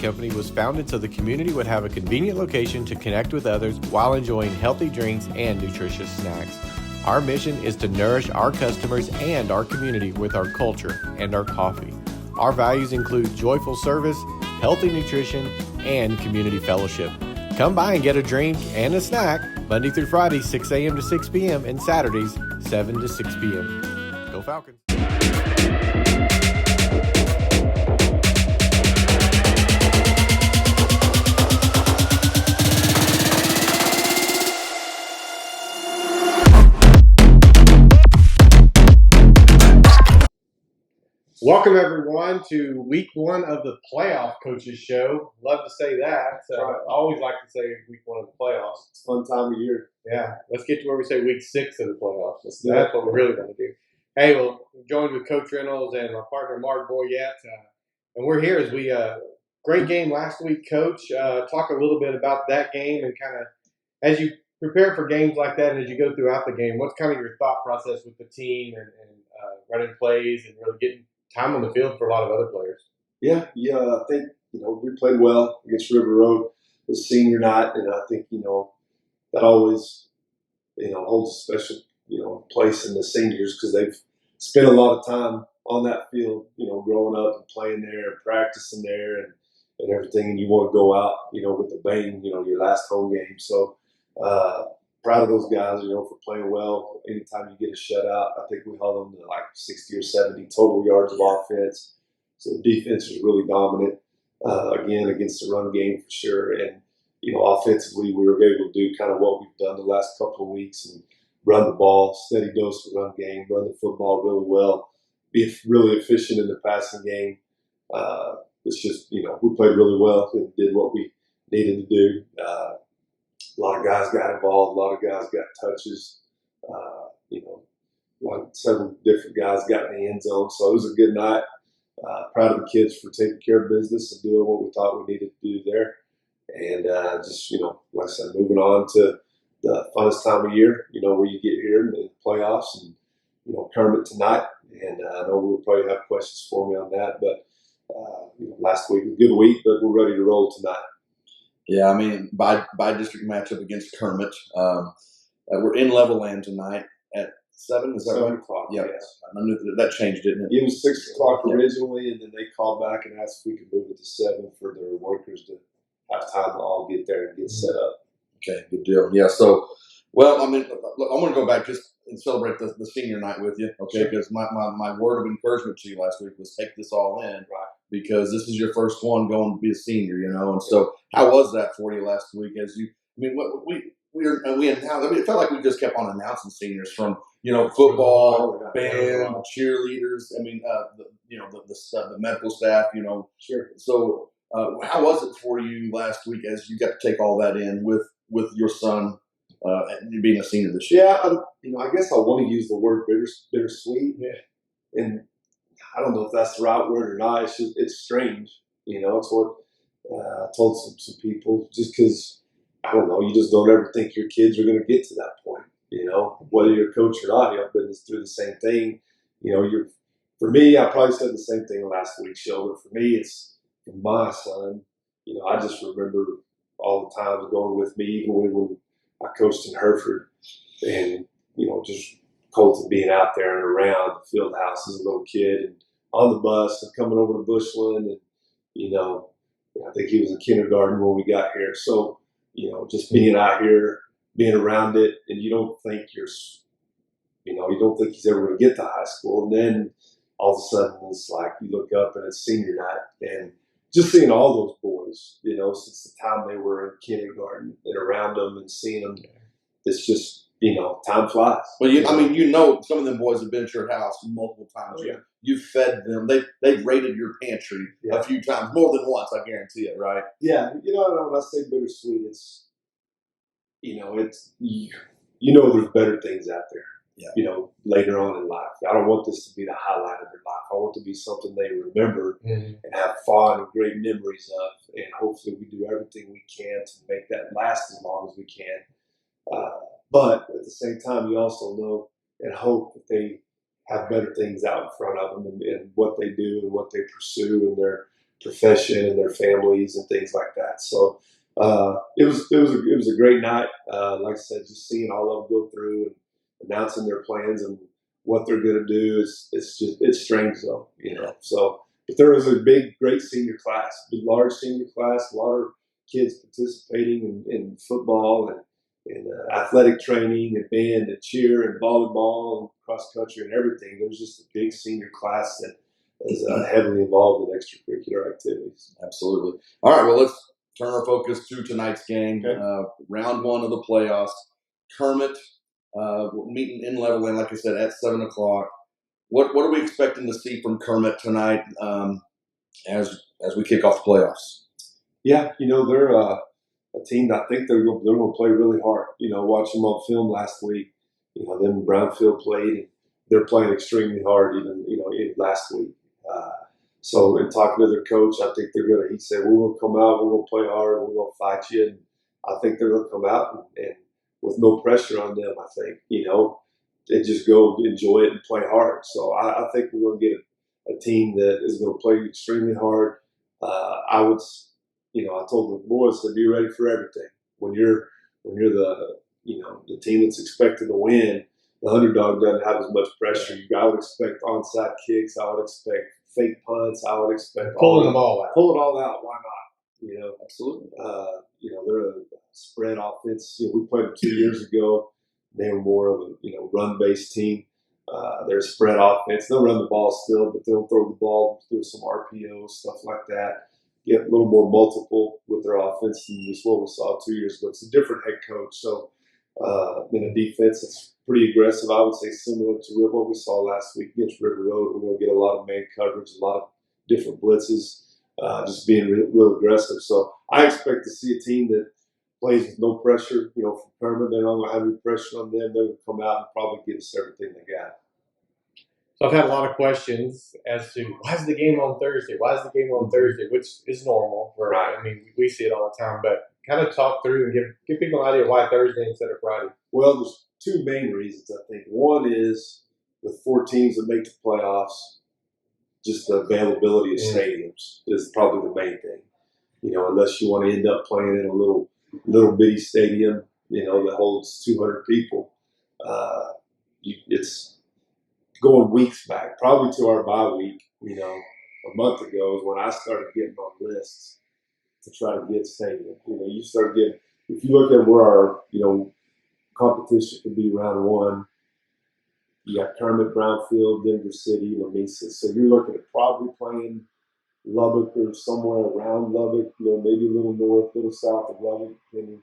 Company was founded so the community would have a convenient location to connect with others while enjoying healthy drinks and nutritious snacks. Our mission is to nourish our customers and our community with our culture and our coffee. Our values include joyful service, healthy nutrition, and community fellowship. Come by and get a drink and a snack Monday through Friday, 6 a.m. to 6 p.m. and Saturdays, 7 to 6 p.m. Go Falcons! Welcome, everyone, to week one of the Playoff Coaches Show. Love to say that. I always like to say week one of the playoffs. It's a fun time of year. Yeah. Let's get to where we say week 6 of the playoffs. That's what we really want to do. Hey, well, I'm joined with Coach Reynolds and my partner, Mark Boyette. And we're here as we great game last week, Coach. Talk a little bit about that game and kind of as you prepare for games like that and as you go throughout the game, what's kind of your thought process with the team and running plays and really getting time on the field for a lot of other players? Yeah. I think, we played well against River Road. It was senior night, and I think, that always, holds a special, place in the seniors because they've spent a lot of time on that field, growing up and playing there and practicing there and everything, and you want to go out, with a bang, your last home game. So, proud of those guys, for playing well. Anytime you get a shutout, I think we held them to like 60 or 70 total yards of offense. So the defense was really dominant, again, against the run game for sure. And, offensively, we were able to do kind of what we've done the last couple of weeks and run the ball, steady dose of run game, run the football really well, be really efficient in the passing game. It's just, we played really well and did what we needed to do. A lot of guys got involved. A lot of guys got touches. Several different guys got in the end zone. So it was a good night. Proud of the kids for taking care of business and doing what we thought we needed to do there. And just, like I said, moving on to the funnest time of year, where you get here in the playoffs and, Kermit tonight. And I know we'll probably have questions for me on that. But, last week was a good week, but we're ready to roll tonight. Yeah, I mean, by district matchup against Kermit. We're in Level Land tonight at 7. Is that 7 right? o'clock, Yeah. yes. I knew that changed, didn't it? It was 6 o'clock originally, and then they called back and asked if we could move it to 7 for their workers to have time to all get there and get set up. Okay, good deal. Yeah, so, well, I mean, look, I'm going to go back just and celebrate the senior night with you, okay? Because my word of encouragement to you last week was take this all in. Right. Because this is your first one going to be a senior, and so how was that for you last week? We announced. It felt like we just kept on announcing seniors from football, band, cheerleaders. The medical staff. Sure. So how was it for you last week as you got to take all that in with your son being a senior this year? Yeah, I guess I want to use the word bittersweet. Yeah. And I don't know if that's the right word or not. It's strange. It's what I told some people, just because, I don't know, you just don't ever think your kids are going to get to that point. Whether you're a coach or not, I've been through the same thing. For me, I probably said the same thing last week's show, but for me, it's for my son. I just remember all the times going with me, even when I coached in Hereford, and, just Colton being out there and around the field house as a little kid and on the bus and coming over to Bushland. And, I think he was in kindergarten when we got here. So, just being out here, being around it, and you don't think he's ever going to get to high school. And then all of a sudden it's like you look up and it's senior night. And just seeing all those boys, since the time they were in kindergarten and around them and seeing them, it's just, time flies. Well, some of them boys have been at your house multiple times. Oh, yeah. You've fed them. They've raided your pantry a few times, more than once, I guarantee it, right? Yeah. When I say bittersweet, it's, there's better things out there. Yeah. Later on in life. I don't want this to be the highlight of their life. I want it to be something they remember and have fun and great memories of. And hopefully we do everything we can to make that last as long as we can. But at the same time, you also know and hope that they have better things out in front of them and what they do and what they pursue and profession and their families and things like that. So it was a great night. Like I said, just seeing all of them go through and announcing their plans and what they're going to do it's strange though, you know. So, but there was a great senior class, big large senior class, a lot of kids participating in football and athletic training and band and cheer and volleyball and cross country and everything. There was just a big senior class that is heavily involved in extracurricular activities. Absolutely. All right. Well, let's turn our focus to tonight's game. Okay. Round 1 of the playoffs. Kermit meeting in Levelland, like I said, at 7 o'clock. What are we expecting to see from Kermit tonight as we kick off the playoffs? Yeah, you know, they're a team that I think they're going to play really hard. You know, watching them on film last week, you know, them Brownfield played, and they're playing extremely hard even last week. So in talking to their coach, I think he said, we're going to come out, we're going to play hard, we're going to fight you. And I think they're going to come out and with no pressure on them, I think, you know, and just go enjoy it and play hard. So I think we're going to get a team that is going to play extremely hard. I told the boys to be ready for everything. When you're the team that's expected to win, the underdog doesn't have as much pressure. I would expect onside kicks. I would expect fake punts. I would expect Pulling the ball out. Pull it all out. Why not? You know, Absolutely. they're a spread offense. You know, we played them 2 years ago. They were more of a run-based team. They're a spread offense. They'll run the ball still, but they'll throw the ball through some RPO, stuff like that. Get a little more multiple with their offense than just what we saw 2 years ago. It's a different head coach. So in a defense that's pretty aggressive, I would say similar to what we saw last week against River Road. We're going to get a lot of man coverage, a lot of different blitzes, just being real aggressive. So I expect to see a team that plays with no pressure. You know, from Kermit, they're not going to have any pressure on them. They're going to come out and probably give us everything they got. So I've had a lot of questions as to why is the game on Thursday? Why is the game on Thursday? Which is normal. Right. I mean, we see it all the time. But kind of talk through and give people an idea why Thursday instead of Friday. Well, there's two main reasons, I think. One is with 4 teams that make the playoffs, just the availability of stadiums is probably the main thing. You know, unless you want to end up playing in a little bitty stadium, that holds 200 people. It's going weeks back, probably to our bye week, a month ago is when I started getting on lists to try to get stadium. You start getting, if you look at where our, competition could be round 1, you got Kermit, Brownfield, Denver City, Lamesa. So you're looking at probably playing Lubbock or somewhere around Lubbock, maybe a little north, a little south of Lubbock, depending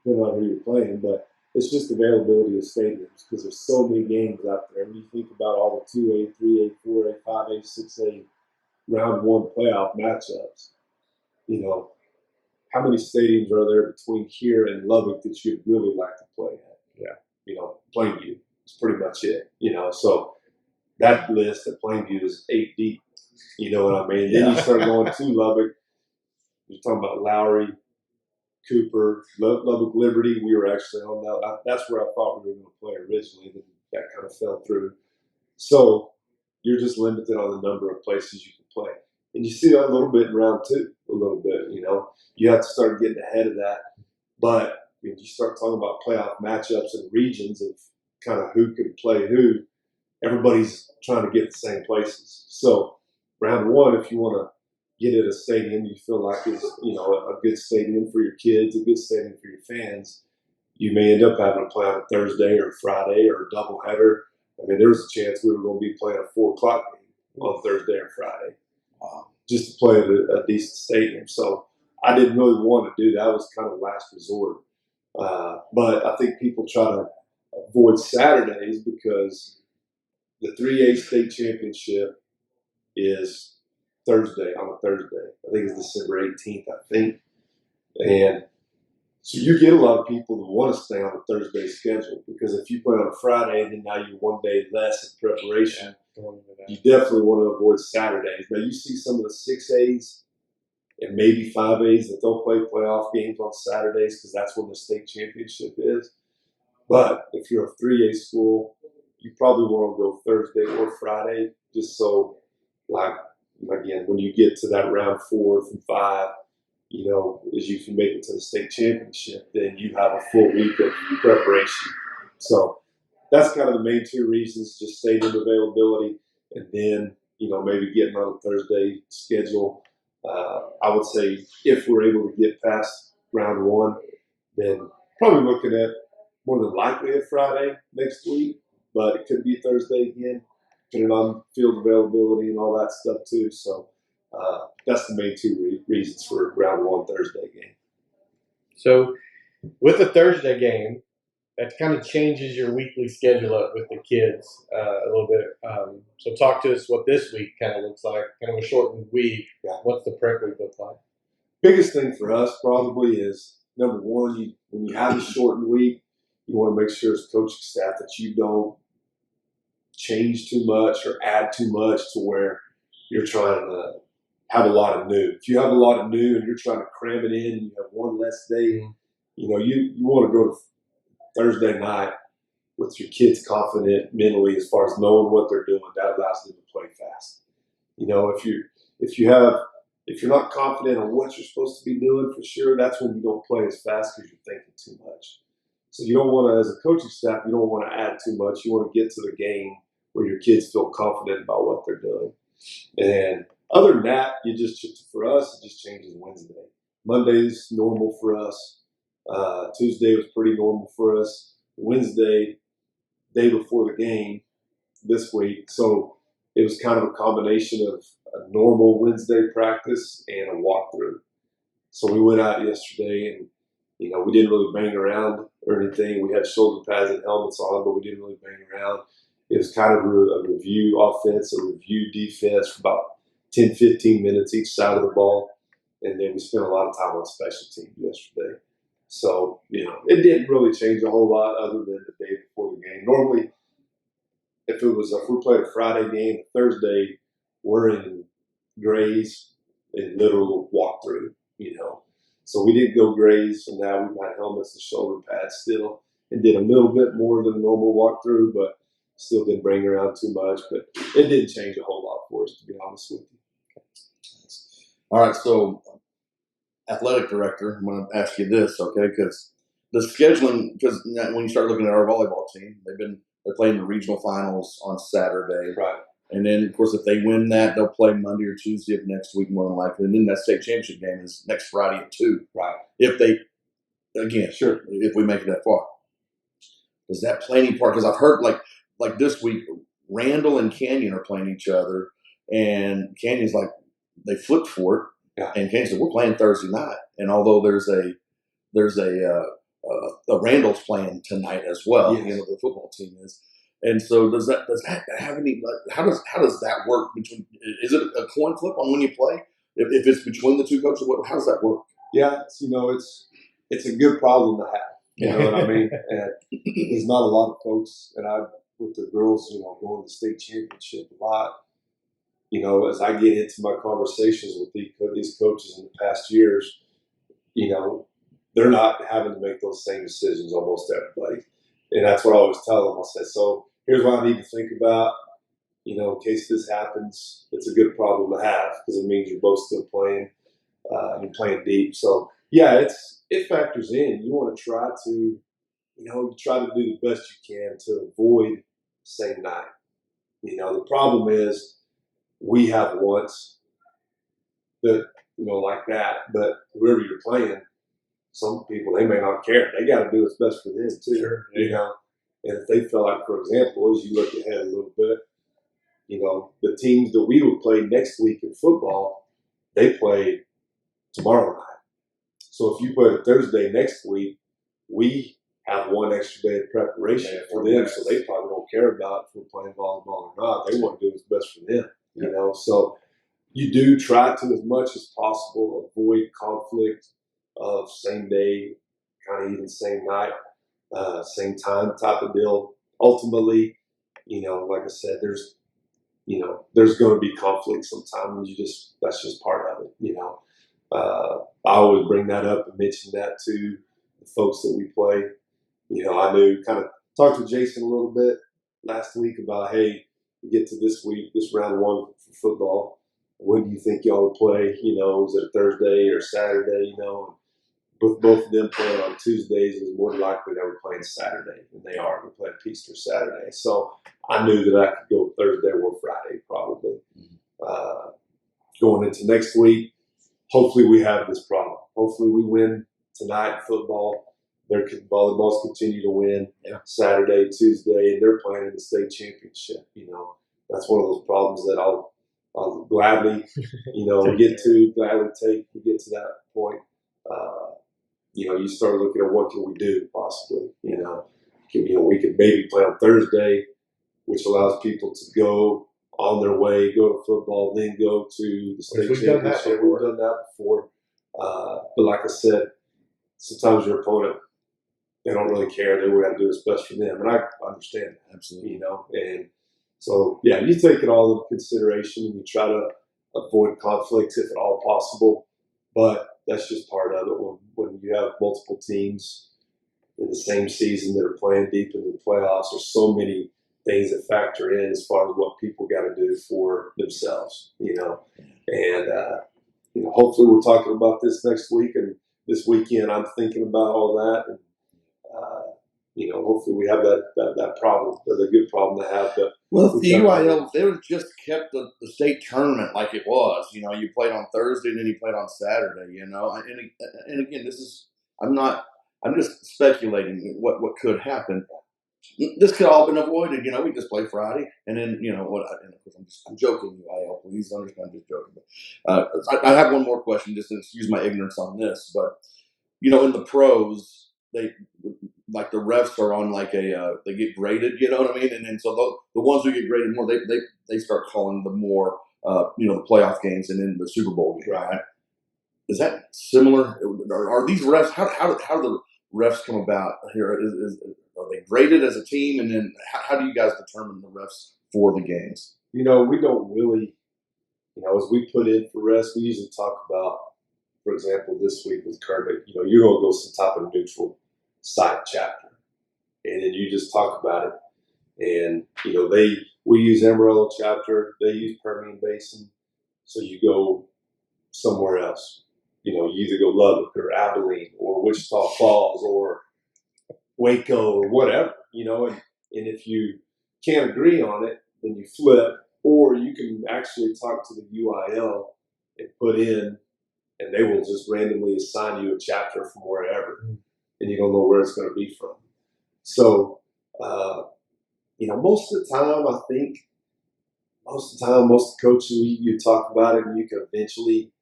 on who you're playing. But it's just availability of stadiums because there's so many games out there. When you think about all the 2A, 3A, 4A, 5A, 6A round 1 playoff matchups, how many stadiums are there between here and Lubbock that you'd really like to play at? Yeah. Plainview is pretty much it. So that list at Plainview is 8 deep. You know what I mean? Yeah. Then you start going to Lubbock. You're talking about Lowry, Cooper, Lubbock Liberty. We were actually on that. That's where I thought we were going to play originally. Then that kind of fell through. So you're just limited on the number of places you can play. And you see that a little bit in round 2, a little bit, You have to start getting ahead of that. But when you start talking about playoff matchups and regions of kind of who can play who, everybody's trying to get the same places. So round 1, if you want to get at a stadium you feel like is, a good stadium for your kids, a good stadium for your fans, you may end up having to play on a Thursday or Friday or a doubleheader. I mean, there was a chance we were going to be playing a 4 o'clock game on Thursday or Friday. Just to play at a decent stadium. So I didn't really want to do that. It was kind of last resort. But I think people try to avoid Saturdays because the 3A state championship is on a Thursday. I think it's December 18th, And so you get a lot of people that want to stay on a Thursday schedule because if you play on a Friday, then now you're 1 day less in preparation. You definitely want to avoid Saturdays. Now, you see some of the 6As and maybe 5As that they'll play playoff games on Saturdays because that's when the state championship is. But if you're a 3A school, you probably want to go Thursday or Friday just so, again, when you get to that round 4 from 5, as you can make it to the state championship, then you have a full week of preparation. So that's kind of the main 2 reasons: just stadium availability, and then maybe getting on a Thursday schedule. I would say if we're able to get past round 1, then probably looking at more than likely a Friday next week, but it could be Thursday again, depending on field availability and all that stuff too. So that's the main 2 reasons for round 1 Thursday game. So with the Thursday game, that kind of changes your weekly schedule up with the kids a little bit. So talk to us what this week kind of looks like, kind of a shortened week. Yeah. What's the prep week look like? Biggest thing for us probably is, number one, when you have a shortened week, you want to make sure as coaching staff that you don't change too much or add too much to where you're trying to have a lot of new. If you have a lot of new and you're trying to cram it in and you have one less day, you want to go to Thursday night with your kids confident mentally as far as knowing what they're doing. That allows them to play fast. If you're not confident on what you're supposed to be doing for sure, that's when you don't play as fast because you're thinking too much. So you don't want to, as a coaching staff, you don't want to add too much. You want to get to the game where your kids feel confident about what they're doing. And other than that, for us, it just changes Wednesday. Monday's normal for us. Tuesday was pretty normal for us. Wednesday, day before the game this week. So it was kind of a combination of a normal Wednesday practice and a walkthrough. So we went out yesterday and, we didn't really bang around or anything. We had shoulder pads and helmets on, but we didn't really bang around. It was kind of a review offense, a review defense for about 10, 15 minutes each side of the ball. And then we spent a lot of time on special teams yesterday. So, it didn't really change a whole lot other than the day before the game. Normally, if we played a Friday game, Thursday, we're in grays and literal walkthrough, So we didn't go grays, and now we've got helmets and shoulder pads still, and did a little bit more than a normal walkthrough, but still didn't bring around too much. But it didn't change a whole lot for us, to be honest with you. All right, so athletic director, I'm going to ask you this, okay? Because the scheduling, because when you start looking at our volleyball team, they're playing the regional finals on Saturday, Right. And then, of course, if they win that, they'll play Monday or Tuesday of next week, more than likely. And then that state championship game is next Friday at 2. Right. If they, again, Sure. if we make it that far, does that play any part? Because I've heard like this week, Randall and Canyon are playing each other, and Canyon's like they flipped for it, Yeah. and Canyon said we're playing Thursday night. And although there's a Randall's playing tonight as well, Yes. the football team is. And so does that have any? How does that work? Is it a coin flip on when you play? If it's between the two coaches, how does that work? Yeah, it's a good problem to have. You know what I mean? And there's not a lot of folks, and with the girls, going to the state championship a lot. As I get into my conversations with these coaches in the past years, they're not having to make those same decisions almost everybody. And that's what I always tell them. I say, so here's what I need to think about. In case this happens, it's a good problem to have because it means you're both still playing. You're playing deep. So yeah, it factors in. You want to try to, do the best you can to avoid same night. The problem is we have once that, like that, but whoever you're playing, some people, they may not care. They got to do what's best for them too. Sure. And if they feel like, for example, as you look ahead a little bit, the teams that we would play next week in football, they play tomorrow night. So if you play a Thursday next week, we have one extra day of preparation for them. So they probably don't care about if we're playing volleyball or not. They want to do what's best for them. So you do try to, as much as possible, avoid conflict of same day, kind of even same night, same time type of deal. Ultimately, like I said, there's going to be conflict sometimes. That's just part of it. I always bring that up and mention that to the folks that we play. I knew, kind of talked to Jason a little bit last week about, hey, we get to this week, this round 1 for football. when do you think y'all will play? You know, is it a Thursday or Saturday? You know, with both of them playing on Tuesdays, it was more than likely they were playing Saturday, and they are. We're playing Easter Saturday, so I knew that I could go Thursday or Friday probably. Going into next week, hopefully we have this problem. Hopefully we win tonight football. Their volleyballs continue to win Saturday, Tuesday, and they're playing in the state championship. You know, that's one of those problems that I'll gladly, you know, get to that point. You know, you start looking at what can we do possibly. You know, we could maybe play on Thursday, which allows people to go on their way, go to football, then go to the state championship. We've done that before. But like I said, sometimes your opponent, they don't really care. They got to do what's best for them. And I understand that. Absolutely. You know, and so, yeah, you take it all into consideration and you try to avoid conflicts if at all possible. But that's just part of it. When you have multiple teams in the same season that are playing deep into the playoffs, there's so many things that factor in as far as what people got to do for themselves, you know. And, you know, hopefully we're talking about this next week and this weekend. I'm thinking about all that. And, you know, hopefully we have that problem. That's a good problem to have. But well, the UIL, they would just kept the state tournament like it was. You know, you played on Thursday and then you played on Saturday, you know. And again, I'm just speculating what could happen. This could all been avoided. You know, we just play Friday, and then you know what? And of course, I'm joking. UIL, please understand, I'm just joking. But, I have one more question, just to excuse my ignorance on this. But you know, in the pros, they like the refs are on like they get graded. You know what I mean? And then so the ones who get graded more, they start calling the more you know, the playoff games and then the Super Bowl game. Right? Is that similar? Are these refs? How do the refs come about here? Are they graded as a team, and then how do you guys determine the refs for the games? You know, we don't really, you know, as we put in for refs, we usually talk about, for example, this week with Kermit, you know, you're going to go some type of neutral site chapter, and then you just talk about it. And, you know, we use Amarillo chapter, they use Permian Basin, so you go somewhere else. You know, you either go Lubbock or Abilene or Wichita Falls or Waco or whatever, you know, and if you can't agree on it, then you flip, or you can actually talk to the UIL and put in, and they will just randomly assign you a chapter from wherever, and you don't know where it's going to be from. So, you know, most of the time, I think, most coaches, you talk about it, and you can eventually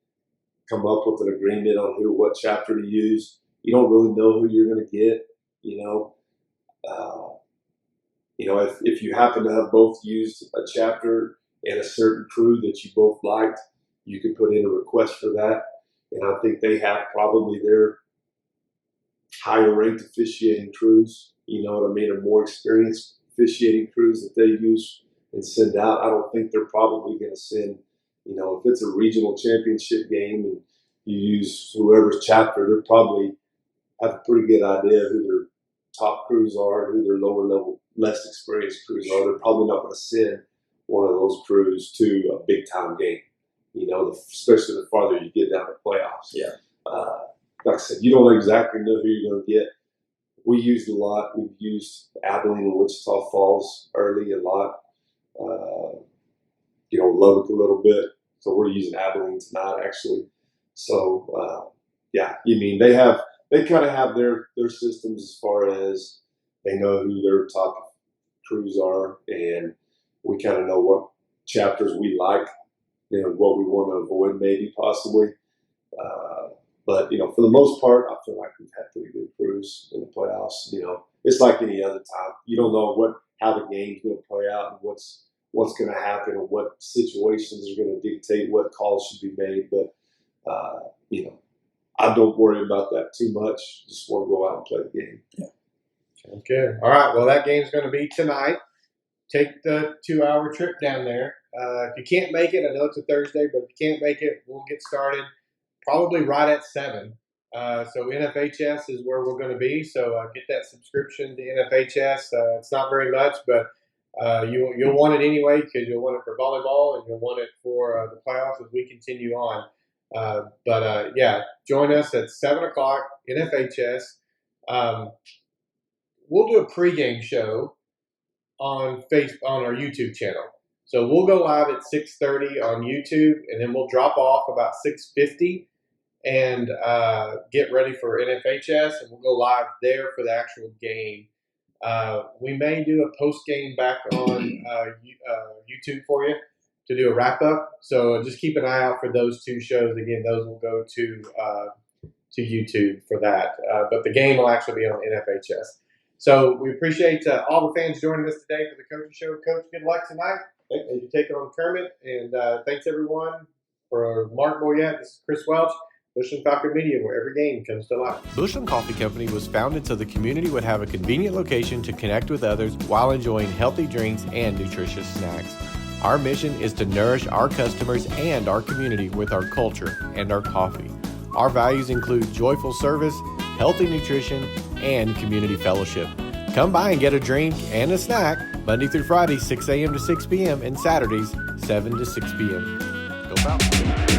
come up with an agreement on what chapter to use. You don't really know who you're going to get. You know, if you happen to have both used a chapter and a certain crew that you both liked, you can put in a request for that. And I think they have probably their higher ranked officiating crews, you know what I mean, or more experienced officiating crews that they use and send out. I don't think they're probably going to send, you know, if it's a regional championship game and you use whoever's chapter, they're probably have a pretty good idea who their top crews are, who their lower level, less experienced crews are. They're probably not going to send one of those crews to a big time game, you know, especially the farther you get down the playoffs. Yeah. Like I said, you don't exactly know who you're going to get. We used a lot. We've used Abilene and Wichita Falls early a lot. You know, Lubbock a little bit. So we're using Abilene tonight, actually. So, yeah, you mean they kind of have their systems as far as they know who their top crews are, and we kind of know what chapters we like, you know, what we want to avoid maybe possibly. But, you know, for the most part, I feel like we've had pretty good crews in the playoffs. You know, it's like any other time. You don't know how the game's going to play out and what's going to happen and what situations are going to dictate what calls should be made. But, you know, I don't worry about that too much. Just want to go out and play the game. Yeah. Sounds good. All right. Well, that game's going to be tonight. Take the 2-hour trip down there. If you can't make it, I know it's a Thursday, but if you can't make it, we'll get started probably right at 7. So NFHS is where we're going to be. So get that subscription to NFHS. It's not very much, but You'll want it anyway because you'll want it for volleyball and you'll want it for the playoffs as we continue on. Yeah, join us at 7 o'clock in FHS. We'll do a pregame show on our YouTube channel. So we'll go live at 6:30 on YouTube, and then we'll drop off about 6:50 and get ready for NFHS, and we'll go live there for the actual game. We may do a post game back on YouTube for you to do a wrap up. So just keep an eye out for those two shows. Again, those will go to YouTube for that. But the game will actually be on NFHS. So we appreciate all the fans joining us today for the Coaching Show. Coach, good luck tonight as you take on Kermit. And thanks, everyone. For Mark Boyette, this is Chris Welch, Bushland Falcon Media, where every game comes to life. Bushland Coffee Company was founded so the community would have a convenient location to connect with others while enjoying healthy drinks and nutritious snacks. Our mission is to nourish our customers and our community with our culture and our coffee. Our values include joyful service, healthy nutrition, and community fellowship. Come by and get a drink and a snack Monday through Friday, 6 a.m. to 6 p.m. and Saturdays, 7 to 6 p.m. Go Falcons!